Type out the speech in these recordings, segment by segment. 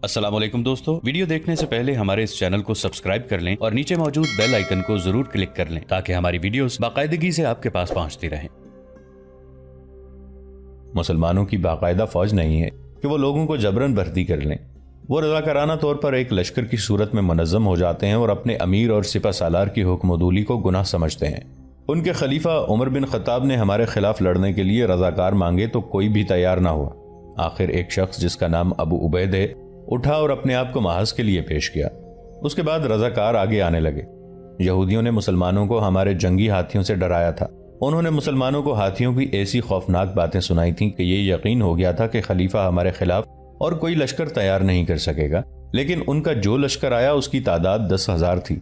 السلام علیکم دوستو، ویڈیو دیکھنے سے پہلے ہمارے اس چینل کو سبسکرائب کر لیں اور نیچے موجود بیل آئیکن کو ضرور کلک کر لیں تاکہ ہماری ویڈیوز باقاعدگی سے آپ کے پاس پہنچتی رہیں۔ مسلمانوں کی باقاعدہ فوج نہیں ہے کہ وہ لوگوں کو جبراً بھرتی کر لیں۔ وہ رضاکارانہ طور پر ایک لشکر کی صورت میں منظم ہو جاتے ہیں اور اپنے امیر اور سپہ سالار کی حکم و دولی کو گناہ سمجھتے ہیں۔ ان کے خلیفہ عمر بن خطاب نے ہمارے خلاف لڑنے کے لیے رضاکار مانگے تو کوئی بھی تیار نہ ہوا۔ آخر ایک شخص جس کا نام ابو عبید ہے اٹھا اور اپنے آپ کو محاذ کے لیے پیش کیا۔ اس کے بعد رضاکار آگے آنے لگے۔ یہودیوں نے مسلمانوں کو ہمارے جنگی ہاتھیوں سے ڈرایا تھا۔ انہوں نے مسلمانوں کو ہاتھیوں کی ایسی خوفناک باتیں سنائی تھیں کہ یہ یقین ہو گیا تھا کہ خلیفہ ہمارے خلاف اور کوئی لشکر تیار نہیں کر سکے گا، لیکن ان کا جو لشکر آیا اس کی تعداد 10,000 تھی۔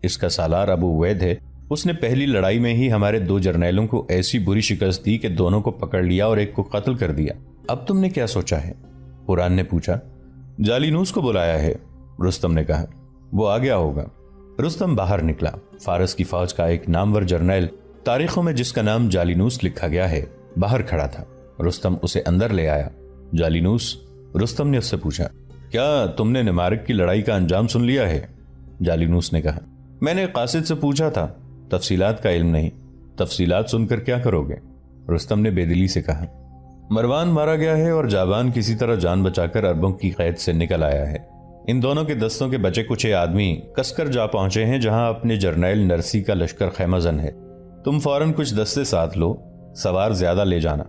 اس کا سالار ابو عبید ہے، اس نے پہلی لڑائی میں ہی ہمارے 2 جرنیلوں کو ایسی بری شکست دی کہ دونوں کو پکڑ لیا اور ایک کو قتل کر دیا۔ اب تم نے کیا سوچا ہے؟ قرآن نے پوچھا۔ جالینوس کو بلایا ہے، رستم نے کہا، وہ آ گیا ہوگا۔ رستم باہر نکلا۔ فارس کی فوج کا ایک نامور جرنیل، تاریخوں میں جس کا نام جالینوس لکھا گیا ہے، باہر کھڑا تھا۔ رستم اسے اندر لے آیا۔ جالینوس، رستم نے اس سے پوچھا، کیا تم نے نمارق کی لڑائی کا انجام سن لیا ہے؟ جالینوس نے کہا، میں نے قاصد سے پوچھا تھا، تفصیلات کا علم نہیں۔ تفصیلات سن کر کیا کرو گے؟ رستم نے بے دلی سے کہا، مروان مارا گیا ہے اور جابان کسی طرح جان بچا کر عربوں کی قید سے نکل آیا ہے۔ ان دونوں کے دستوں کے بچے کچھ آدمی کس کر جا پہنچے ہیں جہاں اپنے جرنیل نرسی کا لشکر خیمہ زن ہے۔ تم فوراً کچھ دستے ساتھ لو، سوار زیادہ لے جانا۔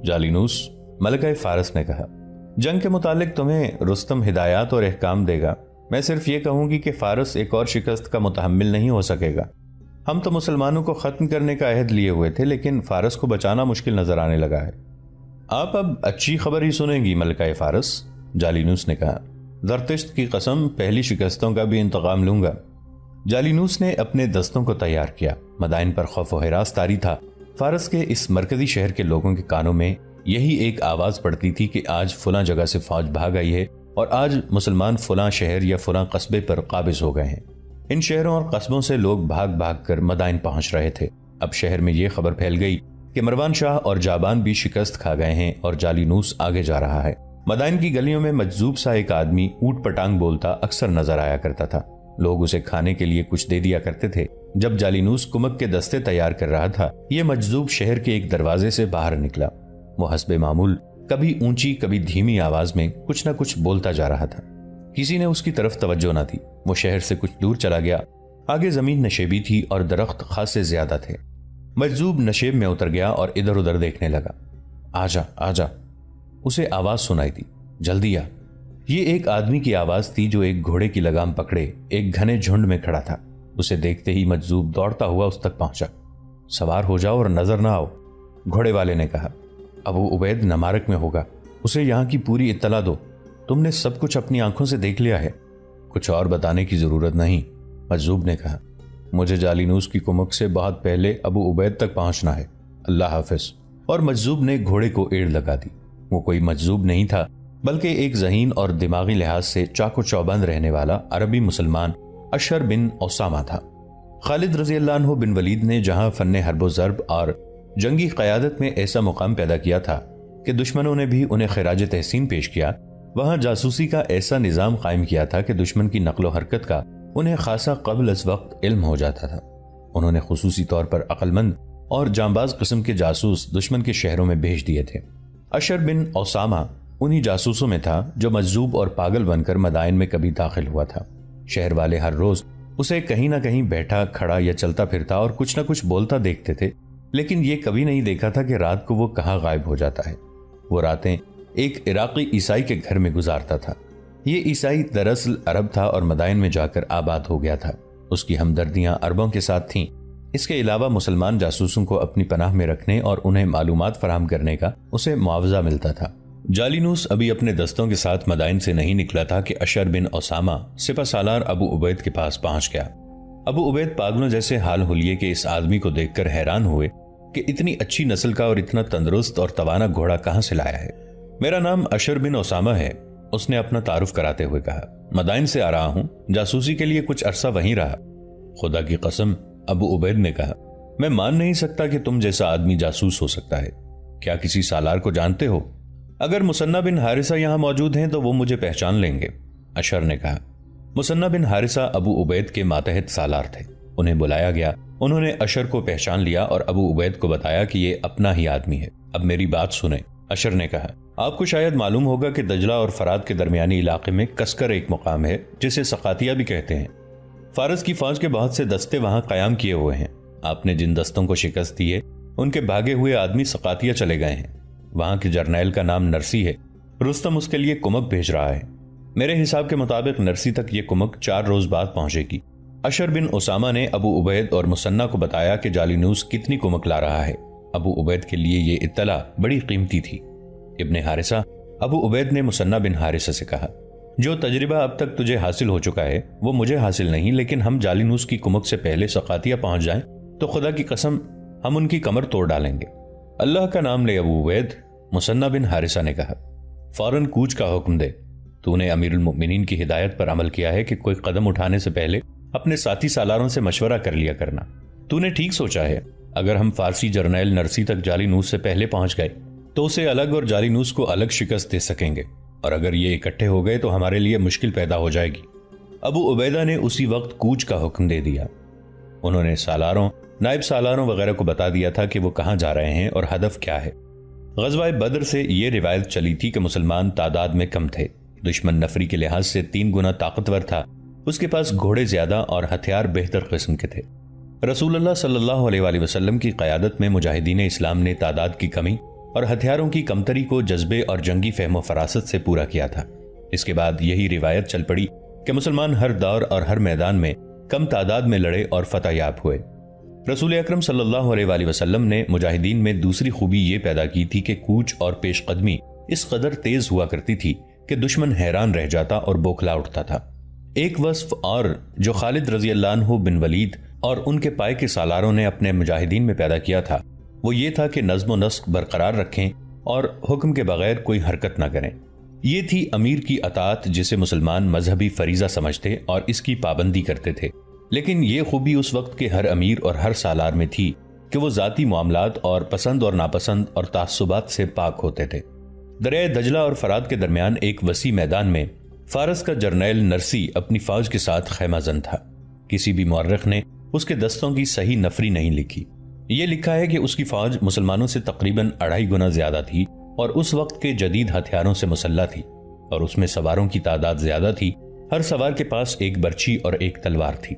جالینوس، ملکہ فارس نے کہا، جنگ کے متعلق تمہیں رستم ہدایات اور احکام دے گا۔ میں صرف یہ کہوں گی کہ فارس ایک اور شکست کا متحمل نہیں ہو سکے گا۔ ہم تو مسلمانوں کو ختم کرنے کا عہد لیے ہوئے تھے، لیکن فارس کو بچانا مشکل نظر آنے لگا ہے۔ آپ اب اچھی خبر ہی سنیں گی ملکہ فارس، جالینوس نے کہا۔ زرتشت کی قسم، پہلی شکستوں کا بھی انتقام لوں گا۔ جالینوس نے اپنے دستوں کو تیار کیا۔ مدائن پر خوف و ہراس طاری تھا۔ فارس کے اس مرکزی شہر کے لوگوں کے کانوں میں یہی ایک آواز پڑتی تھی کہ آج فلاں جگہ سے فوج بھاگ آئی ہے اور آج مسلمان فلاں شہر یا فلاں قصبے پر قابض ہو گئے ہیں۔ ان شہروں اور قصبوں سے لوگ بھاگ بھاگ کر مدائن پہنچ رہے تھے۔ اب شہر میں یہ خبر پھیل گئی کہ مروان شاہ اور جابان بھی شکست کھا گئے ہیں اور جالینوس آگے جا رہا ہے۔ مدائن کی گلیوں میں مجذوب سا ایک آدمی اوٹ پٹانگ بولتا اکثر نظر آیا کرتا تھا۔ لوگ اسے کھانے کے لیے کچھ دے دیا کرتے تھے۔ جب جالینوس کمک کے دستے تیار کر رہا تھا، یہ مجذوب شہر کے ایک دروازے سے باہر نکلا۔ وہ حسب معمول کبھی اونچی کبھی دھیمی آواز میں کچھ نہ کچھ بولتا جا رہا تھا۔ کسی نے اس کی طرف توجہ نہ دی۔ وہ شہر سے کچھ دور چلا گیا۔ آگے زمین نشیبی تھی اور درخت خاصے زیادہ تھے۔ مجذوب نشیب میں اتر گیا اور ادھر ادھر دیکھنے لگا۔ آجا آجا، اسے آواز سنائی دی، جلدی آ۔ یہ ایک آدمی کی آواز تھی جو ایک گھوڑے کی لگام پکڑے ایک گھنے جھنڈ میں کھڑا تھا۔ اسے دیکھتے ہی مجذوب دوڑتا ہوا اس تک پہنچا۔ سوار ہو جاؤ اور نظر نہ آؤ، گھوڑے والے نے کہا۔ ابو عبید نمارق میں ہوگا، اسے یہاں کی پوری اطلاع دو۔ تم نے سب کچھ اپنی آنکھوں سے دیکھ لیا ہے، کچھ اور بتانے کی ضرورت نہیں، مجذوب نے کہا۔ مجھے جالینوس کی کمک سے بہت پہلے ابو عبید تک پہنچنا ہے، اللہ حافظ۔ اور مجذوب نے گھوڑے کو ایڑ لگا دی۔ وہ کوئی مجذوب نہیں تھا بلکہ ایک ذہین اور دماغی لحاظ سے چاق و چوبند رہنے والا عربی مسلمان اشر بن اسامہ تھا۔ خالد رضی اللہ عنہ بن ولید نے جہاں فن حرب و ضرب اور جنگی قیادت میں ایسا مقام پیدا کیا تھا کہ دشمنوں نے بھی انہیں خراج تحسین پیش کیا، وہاں جاسوسی کا ایسا نظام قائم کیا تھا کہ دشمن کی نقل و حرکت کا انہیں خاصا قبل از وقت علم ہو جاتا تھا۔ انہوں نے خصوصی طور پر عقل مند اور جانباز قسم کے جاسوس دشمن کے شہروں میں بھیج دیے تھے۔ اشر بن اسامہ انہی جاسوسوں میں تھا جو مجذوب اور پاگل بن کر مدائن میں کبھی داخل ہوا تھا۔ شہر والے ہر روز اسے کہیں نہ کہیں بیٹھا کھڑا یا چلتا پھرتا اور کچھ نہ کچھ بولتا دیکھتے تھے، لیکن یہ کبھی نہیں دیکھا تھا کہ رات کو وہ کہاں غائب ہو جاتا ہے۔ وہ راتیں ایک عراقی عیسائی کے گھر میں گزارتا تھا۔ یہ عیسائی دراصل عرب تھا اور مدائن میں جا کر آباد ہو گیا تھا۔ اس کی ہمدردیاں عربوں کے ساتھ تھیں۔ اس کے علاوہ مسلمان جاسوسوں کو اپنی پناہ میں رکھنے اور انہیں معلومات فراہم کرنے کا اسے معاوضہ ملتا تھا۔ جالینوس ابھی اپنے دستوں کے ساتھ مدائن سے نہیں نکلا تھا کہ اشر بن اسامہ سپہ سالار ابو عبید کے پاس پہنچ گیا۔ ابو عبید پاگلوں جیسے حال حلیے کے اس آدمی کو دیکھ کر حیران ہوئے کہ اتنی اچھی نسل کا اور اتنا تندرست اور توانا گھوڑا کہاں سے لایا ہے۔ میرا نام اشر بن اسامہ ہے، اس نے اپنا تعارف کراتے ہوئے کہا۔ مدائن سے آ رہا ہوں، جاسوسی کے لیے کچھ عرصہ وہیں رہا۔ خدا کی قسم، ابو عبید نے کہا، میں مان نہیں سکتا کہ تم جیسا آدمی جاسوس ہو سکتا ہے۔ کیا کسی سالار کو جانتے ہو؟ اگر مسنہ بن حارثہ یہاں موجود ہیں تو وہ مجھے پہچان لیں گے، اشر نے کہا۔ مسنہ بن حارثہ ابو عبید کے ماتحت سالار تھے۔ انہیں بلایا گیا، انہوں نے اشر کو پہچان لیا اور ابو عبید کو بتایا کہ یہ اپنا ہی آدمی ہے، اب میری بات سنیں۔ اشر نے کہا، آپ کو شاید معلوم ہوگا کہ دجلہ اور فرات کے درمیانی علاقے میں کسکر ایک مقام ہے جسے سقاتیہ بھی کہتے ہیں۔ فارس کی فوج کے بہت سے دستے وہاں قیام کیے ہوئے ہیں۔ آپ نے جن دستوں کو شکست دی ہے ان کے بھاگے ہوئے آدمی سقاتیہ چلے گئے ہیں۔ وہاں کے جرنیل کا نام نرسی ہے، رستم اس کے لیے کمک بھیج رہا ہے۔ میرے حساب کے مطابق نرسی تک یہ کمک 4 روز بعد پہنچے گی۔ اشر بن اسامہ نے ابو عبید اور مسنہ کو بتایا کہ جالینوس کتنی کمک لا رہا ہے۔ ابو عبید کے لیے یہ اطلاع بڑی قیمتی تھی۔ ابن حارثہ، ابو عبید نے مسنہ بن حارثہ سے کہا، جو تجربہ اب تک تجھے حاصل ہو چکا ہے وہ مجھے حاصل نہیں، لیکن ہم جالینوس کی کمک سے پہلے سقاتیہ پہنچ جائیں تو خدا کی قسم ہم ان کی کمر توڑ ڈالیں گے۔ اللہ کا نام لے ابو عبید، مسنہ بن حارثہ نے کہا، فوراً کوچ کا حکم دے۔ تو نے امیر المؤمنین کی ہدایت پر عمل کیا ہے کہ کوئی قدم اٹھانے سے پہلے اپنے ساتھی سالاروں سے مشورہ کر لیا کرنا۔ تو نے ٹھیک سوچا ہے، اگر ہم فارسی جرنیل نرسی تک جالینوس سے پہلے پہنچ گئے تو اسے الگ اور جالینوس کو الگ شکست دے سکیں گے، اور اگر یہ اکٹھے ہو گئے تو ہمارے لیے مشکل پیدا ہو جائے گی۔ ابو عبیدہ نے اسی وقت کوچ کا حکم دے دیا۔ انہوں نے سالاروں، نائب سالاروں وغیرہ کو بتا دیا تھا کہ وہ کہاں جا رہے ہیں اور ہدف کیا ہے۔ غزوہ بدر سے یہ روایت چلی تھی کہ مسلمان تعداد میں کم تھے، دشمن نفری کے لحاظ سے 3 گنا طاقتور تھا، اس کے پاس گھوڑے زیادہ اور ہتھیار بہتر قسم کے تھے۔ رسول اللہ صلی اللہ علیہ وآلہ وسلم کی قیادت میں مجاہدین اسلام نے تعداد کی کمی اور ہتھیاروں کی کمتری کو جذبے اور جنگی فہم و فراست سے پورا کیا تھا۔ اس کے بعد یہی روایت چل پڑی کہ مسلمان ہر دور اور ہر میدان میں کم تعداد میں لڑے اور فتح یاب ہوئے۔ رسول اکرم صلی اللہ علیہ وآلہ وسلم نے مجاہدین میں دوسری خوبی یہ پیدا کی تھی کہ کوچ اور پیش قدمی اس قدر تیز ہوا کرتی تھی کہ دشمن حیران رہ جاتا اور بوکھلا اٹھتا تھا۔ ایک وصف اور جو خالد رضی اللہ عنہ بن ولید اور ان کے پائے کے سالاروں نے اپنے مجاہدین میں پیدا کیا تھا وہ یہ تھا کہ نظم و نسق برقرار رکھیں اور حکم کے بغیر کوئی حرکت نہ کریں۔ یہ تھی امیر کی اطاعت جسے مسلمان مذہبی فریضہ سمجھتے اور اس کی پابندی کرتے تھے، لیکن یہ خوبی اس وقت کے ہر امیر اور ہر سالار میں تھی کہ وہ ذاتی معاملات اور پسند اور ناپسند اور تعصبات سے پاک ہوتے تھے۔ دریائے دجلہ اور فرات کے درمیان ایک وسیع میدان میں فارس کا جرنیل نرسی اپنی فوج کے ساتھ خیمہ زن تھا۔ کسی بھی مورخ نے اس کے دستوں کی صحیح نفری نہیں لکھی۔ یہ لکھا ہے کہ اس کی فوج مسلمانوں سے تقریباً 2.5 گنا زیادہ تھی اور اس وقت کے جدید ہتھیاروں سے مسلح تھی، اور اس میں سواروں کی تعداد زیادہ تھی، ہر سوار کے پاس ایک برچی اور ایک تلوار تھی۔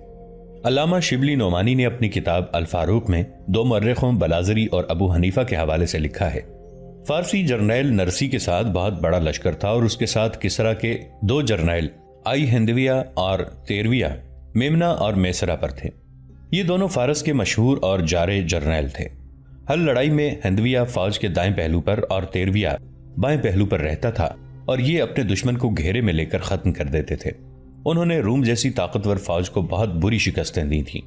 علامہ شبلی نعمانی نے اپنی کتاب الفاروق میں 2 مورخوں بلازری اور ابو حنیفہ کے حوالے سے لکھا ہے، فارسی جرنیل نرسی کے ساتھ بہت بڑا لشکر تھا اور اس کے ساتھ کسرا کے 2 جرنیل آئی ہندویہ اور تیرویہ میمنا اور میسرا پر تھے۔ یہ دونوں فارس کے مشہور اور جارے جرنیل تھے۔ ہر لڑائی میں ہندویہ فوج کے دائیں پہلو پر اور تیرویہ بائیں پہلو پر رہتا تھا اور یہ اپنے دشمن کو گھیرے میں لے کر ختم کر دیتے تھے۔ انہوں نے روم جیسی طاقتور فوج کو بہت بری شکستیں دی تھیں۔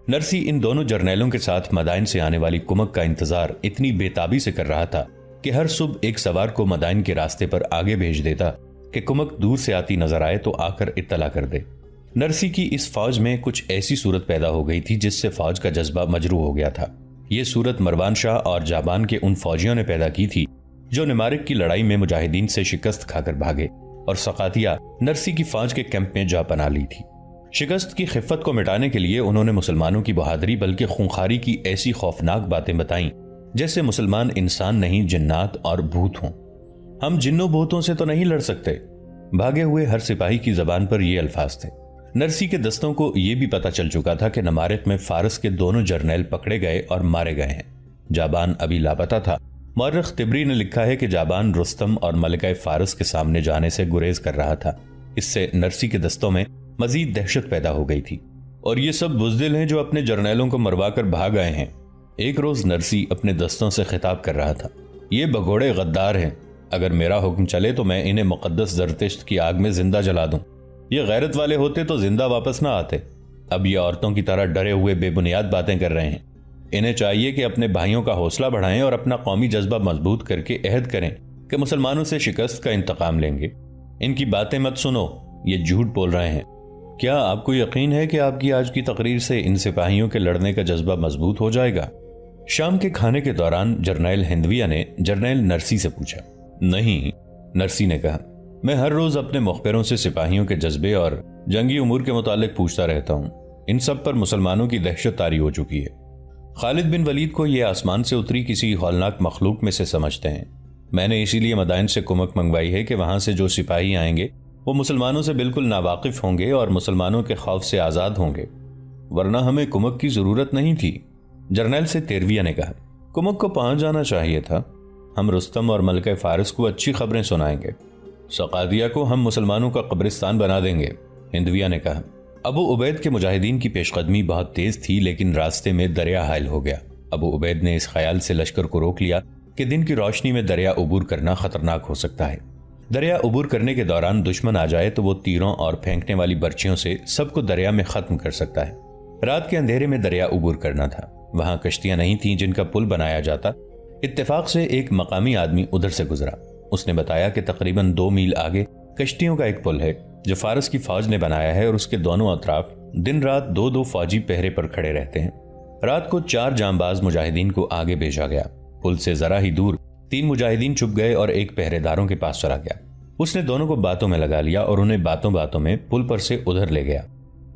نرسی ان دونوں جرنیلوں کے ساتھ مدائن سے آنے والی کمک کا انتظار اتنی بے تابی سے کر رہا تھا کہ ہر صبح ایک سوار کو مدائن کے راستے پر آگے بھیج دیتا کہ کمک دور سے آتی نظر آئے تو آ کر اطلاع کر دے۔ نرسی کی اس فوج میں کچھ ایسی صورت پیدا ہو گئی تھی جس سے فوج کا جذبہ مجروح ہو گیا تھا۔ یہ صورت مروان شاہ اور جابان کے ان فوجیوں نے پیدا کی تھی جو نمارک کی لڑائی میں مجاہدین سے شکست کھا کر بھاگے اور سقاتیہ نرسی کی فوج کے کیمپ میں جا پناہ لی تھی۔ شکست کی خفت کو مٹانے کے لیے انہوں نے مسلمانوں کی بہادری بلکہ خونخواری کی ایسی خوفناک باتیں بتائیں جیسے مسلمان انسان نہیں جنات اور بھوت ہوں۔ ہم جنوں بھوتوں سے تو نہیں لڑ سکتے۔ بھاگے ہوئے ہر سپاہی کی زبان پر یہ الفاظ تھے۔ نرسی کے دستوں کو یہ بھی پتا چل چکا تھا کہ نمارک میں فارس کے دونوں جرنیل پکڑے گئے اور مارے گئے ہیں۔ جابان ابھی لاپتہ تھا۔ مورخ طبری نے لکھا ہے کہ جابان رستم اور ملکہ فارس کے سامنے جانے سے گریز کر رہا تھا۔ اس سے نرسی کے دستوں میں مزید دہشت پیدا ہو گئی تھی۔ اور یہ سب بزدل ہیں جو اپنے جرنیلوں کو مروا کر بھاگ آئے ہیں۔ ایک روز نرسی اپنے دستوں سے خطاب کر رہا تھا، یہ بگوڑے غدار ہیں، اگر میرا حکم چلے تو میں انہیں مقدس زرتشت کی آگ میں زندہ جلا دوں۔ یہ غیرت والے ہوتے تو زندہ واپس نہ آتے۔ اب یہ عورتوں کی طرح ڈرے ہوئے بے بنیاد باتیں کر رہے ہیں۔ انہیں چاہیے کہ اپنے بھائیوں کا حوصلہ بڑھائیں اور اپنا قومی جذبہ مضبوط کر کے عہد کریں کہ مسلمانوں سے شکست کا انتقام لیں گے۔ ان کی باتیں مت سنو، یہ جھوٹ بول رہے ہیں۔ کیا آپ کو یقین ہے کہ آپ کی آج کی تقریر سے ان سپاہیوں کے لڑنے کا جذبہ مضبوط ہو جائے گا؟ شام کے کھانے کے دوران جرنیل ہندویہ نے جرنیل نرسی سے پوچھا، نہیں, نرسی نے کہا, میں ہر روز اپنے مخبروں سے سپاہیوں کے جذبے اور جنگی امور کے متعلق پوچھتا رہتا ہوں. ان سب پر مسلمانوں کی دہشت طاری ہو چکی ہے. خالد بن ولید کو یہ آسمان سے اتری کسی ہولناک مخلوق میں سے سمجھتے ہیں. میں نے اسی لیے مدائن سے کمک منگوائی ہے کہ وہاں سے جو سپاہی آئیں گے وہ مسلمانوں سے بالکل ناواقف ہوں گے اور مسلمانوں کے خوف سے آزاد ہوں گے, ورنہ ہمیں کمک کی ضرورت نہیں تھی. جرنیل سے تیرویہ نے کہا, کمک کو پہنچ جانا چاہیے تھا. ہم رستم اور ملکہ فارس کو اچھی خبریں سنائیں گے. سقادیہ کو ہم مسلمانوں کا قبرستان بنا دیں گے, ہندویہ نے کہا. ابو عبید کے مجاہدین کی پیش قدمی بہت تیز تھی, لیکن راستے میں دریا حائل ہو گیا. ابو عبید نے اس خیال سے لشکر کو روک لیا کہ دن کی روشنی میں دریا عبور کرنا خطرناک ہو سکتا ہے. دریا عبور کرنے کے دوران دشمن آ جائے تو وہ تیروں اور پھینکنے والی برچیوں سے سب کو دریا میں ختم کر سکتا ہے. رات کے اندھیرے میں دریا عبور کرنا تھا. وہاں کشتیاں نہیں تھیں جن کا پل بنایا جاتا. اتفاق سے ایک مقامی آدمی ادھر سے گزرا. اس نے بتایا کہ تقریباً 2 میل آگے کشتیوں کا ایک پل ہے جو فارس کی فوج نے بنایا ہے, اور اس کے دونوں اطراف دن رات 2 فوجی پہرے پر کھڑے رہتے ہیں. رات کو 4 جانباز مجاہدین کو آگے بھیجا گیا. پل سے ذرا ہی دور 3 مجاہدین چھپ گئے اور ایک پہرے داروں کے پاس چلا گیا. اس نے دونوں کو باتوں میں لگا لیا اور انہیں باتوں باتوں میں پل پر سے ادھر لے گیا.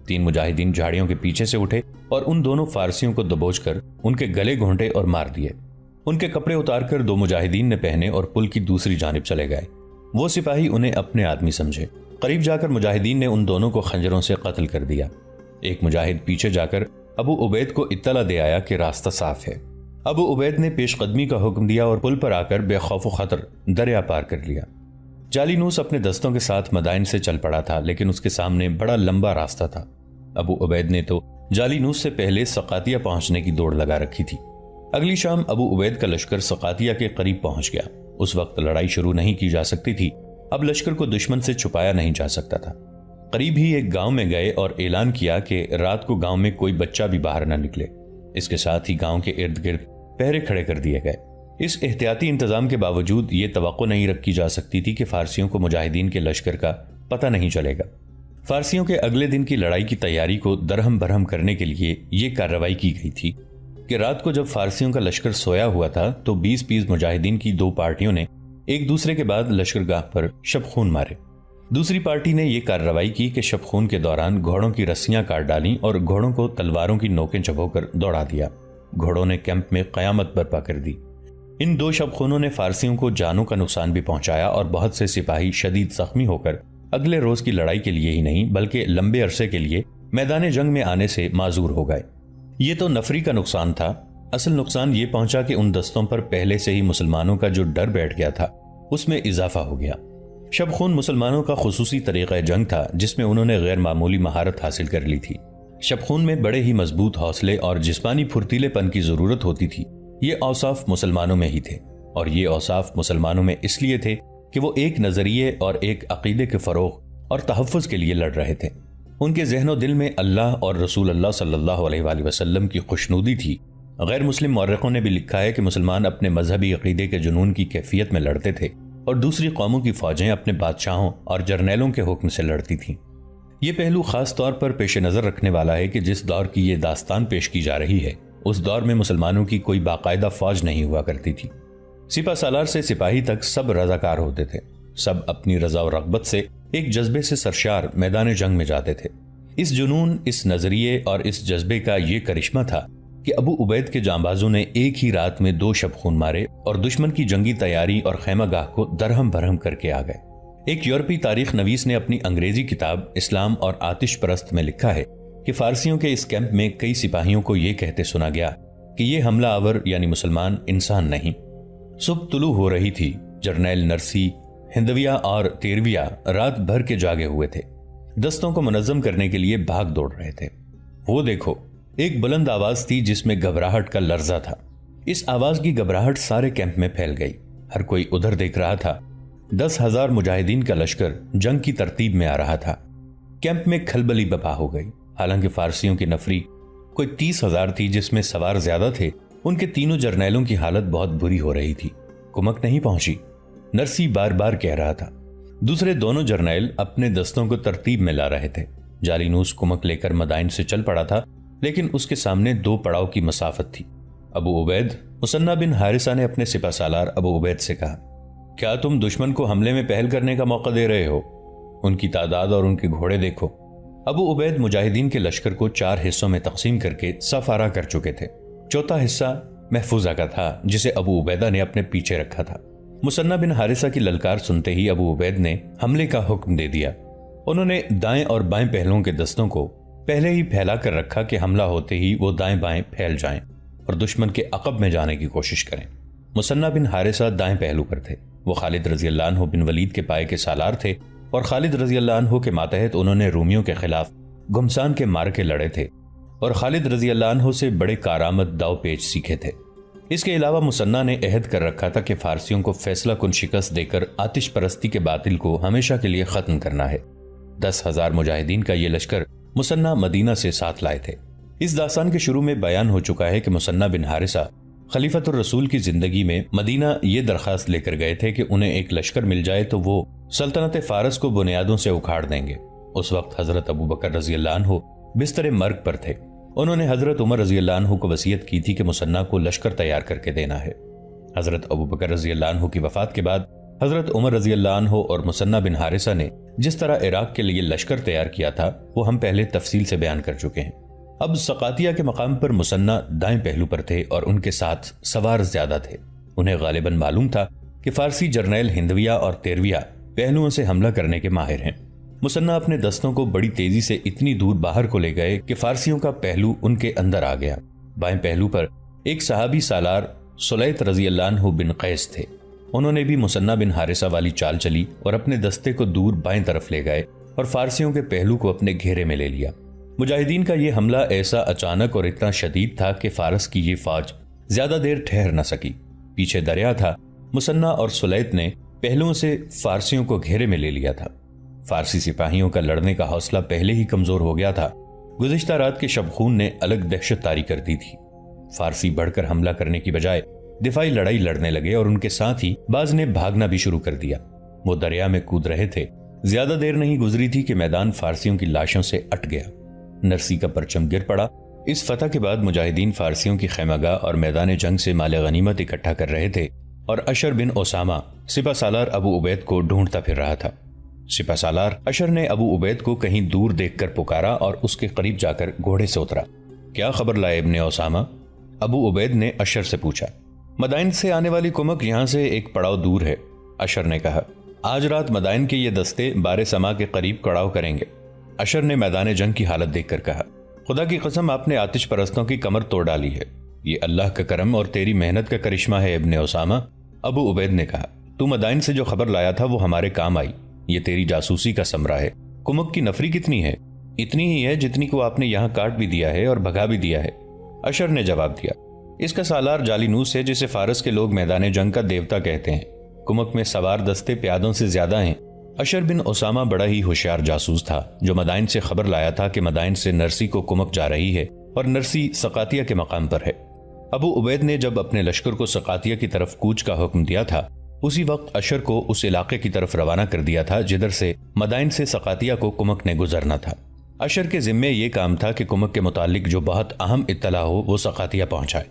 3 مجاہدین جھاڑیوں کے پیچھے سے اٹھے اور ان دونوں فارسیوں کو دبوچ کر ان کے گلے گھونٹے اور مار دیے. ان کے کپڑے اتار کر 2 مجاہدین نے پہنے اور پل کی دوسری جانب چلے گئے. وہ سپاہی انہیں اپنے آدمی سمجھے. قریب جا کر مجاہدین نے ان دونوں کو خنجروں سے قتل کر دیا. ایک مجاہد پیچھے جا کر ابو عبید کو اطلاع دے آیا کہ راستہ صاف ہے. ابو عبید نے پیش قدمی کا حکم دیا اور پل پر آ کر بے خوف و خطر دریا پار کر لیا. جالینوس اپنے دستوں کے ساتھ مدائن سے چل پڑا تھا, لیکن اس کے سامنے بڑا لمبا راستہ تھا. ابو عبید نے تو جالینوس سے پہلے سقاتیہ پہنچنے کی دوڑ لگا رکھی تھی. اگلی شام ابو عبید کا لشکر سقاتیہ کے قریب پہنچ گیا. اس وقت لڑائی شروع نہیں کی جا سکتی تھی. اب لشکر کو دشمن سے چھپایا نہیں جا سکتا تھا. قریب ہی ایک گاؤں میں گئے اور اعلان کیا کہ رات کو گاؤں میں کوئی بچہ بھی باہر نہ نکلے. اس کے ساتھ ہی گاؤں کے ارد گرد پہرے کھڑے کر دیے گئے. اس احتیاطی انتظام کے باوجود یہ توقع نہیں رکھی جا سکتی تھی کہ فارسیوں کو مجاہدین کے لشکر کا پتہ نہیں چلے گا. فارسیوں کے اگلے دن کی لڑائی کی تیاری کو درہم برہم کرنے کے لیے یہ کارروائی کی گئی تھی کہ رات کو جب فارسیوں کا لشکر سویا ہوا تھا تو 20 مجاہدین کی 2 پارٹیوں نے ایک دوسرے کے بعد لشکرگاہ پر شب خون مارے. دوسری پارٹی نے یہ کارروائی کی کہ شب خون کے دوران گھوڑوں کی رسیاں کاٹ ڈالیں اور گھوڑوں کو تلواروں کی نوکیں چبھو کر دوڑا دیا. گھوڑوں نے کیمپ میں قیامت برپا کر دی. ان 2 شب خونوں نے فارسیوں کو جانوں کا نقصان بھی پہنچایا اور بہت سے سپاہی شدید زخمی ہو کر اگلے روز کی لڑائی کے لیے ہی نہیں بلکہ لمبے عرصے کے لیے میدان جنگ میں آنے سے معذور ہو گئے. یہ تو نفری کا نقصان تھا. اصل نقصان یہ پہنچا کہ ان دستوں پر پہلے سے ہی مسلمانوں کا جو ڈر بیٹھ گیا تھا اس میں اضافہ ہو گیا. شب خون مسلمانوں کا خصوصی طریقہ جنگ تھا جس میں انہوں نے غیر معمولی مہارت حاصل کر لی تھی. شب خون میں بڑے ہی مضبوط حوصلے اور جسمانی پھرتیلے پن کی ضرورت ہوتی تھی. یہ اوصاف مسلمانوں میں ہی تھے, اور یہ اوصاف مسلمانوں میں اس لیے تھے کہ وہ ایک نظریے اور ایک عقیدے کے فروغ اور تحفظ کے لیے لڑ رہے تھے. ان کے ذہن و دل میں اللہ اور رسول اللہ صلی اللہ علیہ وآلہ وسلم کی خوشنودی تھی. غیر مسلم مورخوں نے بھی لکھا ہے کہ مسلمان اپنے مذہبی عقیدے کے جنون کی کیفیت میں لڑتے تھے اور دوسری قوموں کی فوجیں اپنے بادشاہوں اور جرنیلوں کے حکم سے لڑتی تھیں. یہ پہلو خاص طور پر پیش نظر رکھنے والا ہے کہ جس دور کی یہ داستان پیش کی جا رہی ہے اس دور میں مسلمانوں کی کوئی باقاعدہ فوج نہیں ہوا کرتی تھی. سپہ سالار سے سپاہی تک سب رضاکار ہوتے تھے. سب اپنی رضا و رغبت سے ایک جذبے سے سرشار میدان جنگ میں جاتے تھے. اس جنون, اس نظریے اور اس جذبے کا یہ کرشمہ تھا کہ ابو عبید کے جانبازوں نے ایک ہی رات میں 2 شب خون مارے اور دشمن کی جنگی تیاری اور خیمہ گاہ کو درہم برہم کر کے آ گئے. ایک یورپی تاریخ نویس نے اپنی انگریزی کتاب اسلام اور آتش پرست میں لکھا ہے کہ فارسیوں کے اس کیمپ میں کئی سپاہیوں کو یہ کہتے سنا گیا کہ یہ حملہ آور یعنی مسلمان انسان نہیں. صبح طلوع ہو رہی تھی. جرنیل نرسی, ہندویہ اور تیرویہ رات بھر کے جاگے ہوئے تھے. دستوں کو منظم کرنے کے لیے بھاگ دوڑ رہے تھے. وہ دیکھو, ایک بلند آواز تھی جس میں گھبراہٹ کا لرزہ تھا. اس آواز کی گھبراہٹ سارے کیمپ میں پھیل گئی. ہر کوئی ادھر دیکھ رہا تھا. 10,000 مجاہدین کا لشکر جنگ کی ترتیب میں آ رہا تھا. کیمپ میں کھلبلی بپا ہو گئی. حالانکہ فارسیوں کی نفری کوئی 30,000 تھی جس میں سوار زیادہ تھے. ان کے تینوں جرنیلوں کی حالت بہت بری ہو رہی تھی. کمک نہیں پہنچی, نرسی بار بار کہہ رہا تھا. دوسرے دونوں جرنیل اپنے دستوں کو ترتیب میں لا رہے تھے. جالینوس کمک لے کر مدائن سے چل پڑا تھا, لیکن اس کے سامنے 2 پڑاؤ کی مسافت تھی. ابو عبید, مسنہ بن حارثہ نے اپنے سپہ سالار ابو عبید سے کہا, کیا تم دشمن کو حملے میں پہل کرنے کا موقع دے رہے ہو؟ ان کی تعداد اور ان کے گھوڑے دیکھو۔ ابو عبید مجاہدین کے لشکر کو 4 حصوں میں تقسیم کر کے صف آرا کر چکے تھے۔ چوتھا حصہ محفوظہ کا تھا جسے ابو عبیدہ نے اپنے پیچھے رکھا تھا۔ مثنیٰ بن حارثہ کی للکار سنتے ہی ابو عبید نے حملے کا حکم دے دیا۔ انہوں نے دائیں اور بائیں پہلوؤں کے دستوں کو پہلے ہی پھیلا کر رکھا کہ حملہ ہوتے ہی وہ دائیں بائیں پھیل جائیں اور دشمن کے عقب میں جانے کی کوشش کریں۔ مثنیٰ بن حارثہ دائیں پہلو پر تھے۔ وہ خالد رضی اللہ عنہ بن ولید کے پائے کے سالار تھے اور خالد رضی اللہ عنہ کے ماتحت انہوں نے رومیوں کے خلاف گھمسان کے مارکے لڑے تھے اور خالد رضی اللہ عنہ سے بڑے کارآمد داؤ پیچ سیکھے تھے۔ اس کے علاوہ مثنیٰ نے عہد کر رکھا تھا کہ فارسیوں کو فیصلہ کن شکست دے کر آتش پرستی کے باطل کو ہمیشہ کے لیے ختم کرنا ہے۔ 10,000 مجاہدین کا یہ لشکر مثنیٰ مدینہ سے ساتھ لائے تھے۔ اس داستان کے شروع میں بیان ہو چکا ہے کہ مثنیٰ بن حارثہ خلیفۃ الرسول کی زندگی میں مدینہ یہ درخواست لے کر گئے تھے کہ انہیں ایک لشکر مل جائے تو وہ سلطنت فارس کو بنیادوں سے اکھاڑ دیں گے۔ اس وقت حضرت ابو بکر رضی اللہ عنہ بستر مرگ پر تھے۔ انہوں نے حضرت عمر رضی اللہ عنہ کو وصیت کی تھی کہ مثنیٰ کو لشکر تیار کر کے دینا ہے۔ حضرت ابو بکر رضی اللہ عنہ کی وفات کے بعد حضرت عمر رضی اللہ عنہ اور مثنیٰ بن حارثہ نے جس طرح عراق کے لیے لشکر تیار کیا تھا وہ ہم پہلے تفصیل سے بیان کر چکے ہیں۔ اب سقاطیہ کے مقام پر مثنیٰ دائیں پہلو پر تھے اور ان کے ساتھ سوار زیادہ تھے۔ انہیں غالباً معلوم تھا کہ فارسی جرنیل ہندویہ اور تیرویہ پہلوؤں سے حملہ کرنے کے ماہر ہیں۔ مثنیٰ اپنے دستوں کو بڑی تیزی سے اتنی دور باہر کو لے گئے کہ فارسیوں کا پہلو ان کے اندر آ گیا۔ بائیں پہلو پر ایک صحابی سالار سلیت رضی اللہ عنہ بن قیس تھے۔ انہوں نے بھی مثنیٰ بن حارثہ والی چال چلی اور اپنے دستے کو دور بائیں طرف لے گئے اور فارسیوں کے پہلو کو اپنے گھیرے میں لے لیا۔ مجاہدین کا یہ حملہ ایسا اچانک اور اتنا شدید تھا کہ فارس کی یہ فوج زیادہ دیر ٹھہر نہ سکی۔ پیچھے دریا تھا۔ مثنیٰ اور سلیت نے پہلوؤں سے فارسیوں کو گھیرے میں لے لیا تھا۔ فارسی سپاہیوں کا لڑنے کا حوصلہ پہلے ہی کمزور ہو گیا تھا۔ گزشتہ رات کے شبخون نے الگ دہشت طاری کر دی تھی۔ فارسی بڑھ کر حملہ کرنے کی بجائے دفاعی لڑائی لڑنے لگے اور ان کے ساتھ ہی بعض نے بھاگنا بھی شروع کر دیا۔ وہ دریا میں کود رہے تھے۔ زیادہ دیر نہیں گزری تھی کہ میدان فارسیوں کی لاشوں سے اٹ گیا۔ نرسی کا پرچم گر پڑا۔ اس فتح کے بعد مجاہدین فارسیوں کی خیمہ گاہ اور میدان جنگ سے مال غنیمت اکٹھا کر رہے تھے اور اشر بن اسامہ سپہ سالار ابو عبید کو ڈھونڈتا پھر رہا تھا۔ سپہ سالار اشر نے ابو عبید کو کہیں دور دیکھ کر پکارا اور اس کے قریب جا کر گھوڑے سے اترا۔ کیا خبر لائے ابن اسامہ؟ ابو عبید نے اشر سے پوچھا۔ مدائن سے آنے والی کمک یہاں سے ایک پڑاؤ دور ہے، اشر نے کہا۔ آج رات مدائن کے یہ دستے بار سما کے قریب کڑاؤ کریں گے، اشر نے میدان جنگ کی حالت دیکھ کر کہا۔ خدا کی قسم آپ نے آتش پرستوں کی کمر توڑ ڈالی ہے، یہ اللہ کا کرم اور تیری محنت کا کرشمہ ہے ابن اسامہ، ابو عبید نے کہا۔ تو مدائن سے جو خبر لایا تھا وہ ہمارے کام آئی، یہ تیری جاسوسی کا ثمرہ ہے۔ کمک کی نفری کتنی ہے؟ اتنی ہی ہے جتنی کو آپ نے یہاں کاٹ بھی دیا ہے اور بھگا بھی دیا ہے، اشر نے جواب دیا۔ اس کا سالار جالینوس ہے جسے فارس کے لوگ میدان جنگ کا دیوتا کہتے ہیں۔ کمک میں سوار دستے پیادوں سے زیادہ ہیں۔ اشر بن اسامہ بڑا ہی ہوشیار جاسوس تھا جو مدائن سے خبر لایا تھا کہ مدائن سے نرسی کو کمک جا رہی ہے اور نرسی سقاطیہ کے مقام پر ہے۔ ابو عبید نے جب اپنے لشکر کو سقاطیہ کی طرف کوچ کا حکم دیا تھا اسی وقت اشر کو اس علاقے کی طرف روانہ کر دیا تھا جدھر سے مدائن سے سقاطیہ کو کمک نے گزرنا تھا۔ اشر کے ذمے یہ کام تھا کہ کمک کے متعلق جو بہت اہم اطلاع ہو وہ سقاطیہ پہنچائے۔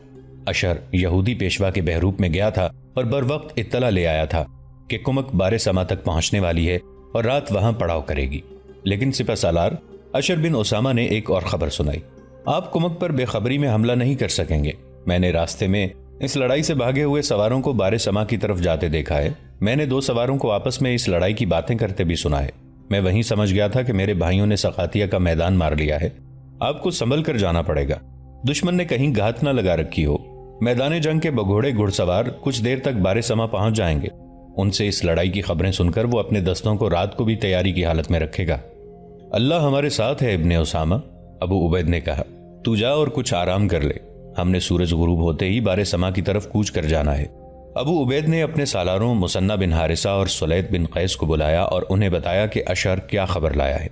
اشر یہودی پیشوا کے بہروپ میں گیا تھا اور بر وقت اطلاع لے آیا تھا کہ کمک بار سما تک پہنچنے والی ہے اور رات وہاں پڑاؤ کرے گی۔ لیکن سپہ سالار اشر بن اسامہ نے ایک اور خبر سنائی۔ آپ کمک پر بے خبری میں حملہ نہیں کر سکیں گے۔ میں نے راستے میں اس لڑائی سے بھاگے ہوئے سواروں کو بار سما کی طرف جاتے دیکھا ہے۔ میں نے 2 سواروں کو آپس میں اس لڑائی کی باتیں کرتے بھی سنا ہے۔ میں وہیں سمجھ گیا تھا کہ میرے بھائیوں نے سقاطیہ کا میدان مار لیا ہے۔ آپ کو سنبھل کر جانا پڑے گا، دشمن نے کہیں گھات نہ لگا رکھی ہو۔ میدان جنگ کے بگھوڑے گھڑ سوار کچھ دیر تک بار سما پہنچ جائیں گے۔ ان سے اس لڑائی کی خبریں سن کر وہ اپنے دستوں کو رات کو بھی تیاری کی حالت میں رکھے گا۔ اللہ ہمارے ساتھ ہے ابن اسامہ، ابو عبید نے کہا۔ تو جا اور کچھ آرام کر لے، ہم نے سورج غروب ہوتے ہی بار سما کی طرف کوچ کر جانا ہے۔ ابو عبید نے اپنے سالاروں مثنیٰ بن حارثہ اور سلیت بن قیس کو بلایا اور انہیں بتایا کہ اشر کیا خبر لایا ہے۔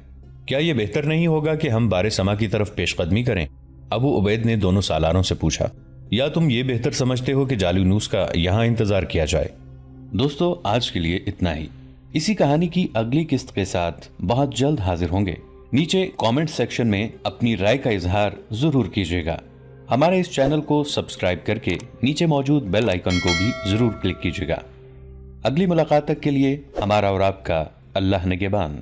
کیا یہ بہتر نہیں ہوگا کہ ہم بار سما کی طرف پیش قدمی کریں؟ ابو عبید نے دونوں سالاروں سے پوچھا۔ یا تم یہ بہتر سمجھتے ہو کہ جالینوس کا یہاں انتظار کیا جائے؟ دوستو آج کے لیے اتنا ہی۔ اسی کہانی کی اگلی قسط کے ساتھ بہت جلد حاضر ہوں گے۔ نیچے کامنٹ سیکشن میں اپنی رائے کا اظہار ضرور کیجیے گا۔ ہمارے اس چینل کو سبسکرائب کر کے نیچے موجود بیل آئیکن کو بھی ضرور کلک کیجیے گا۔ اگلی ملاقات تک کے لیے ہمارا اور آپ کا اللہ نگہبان۔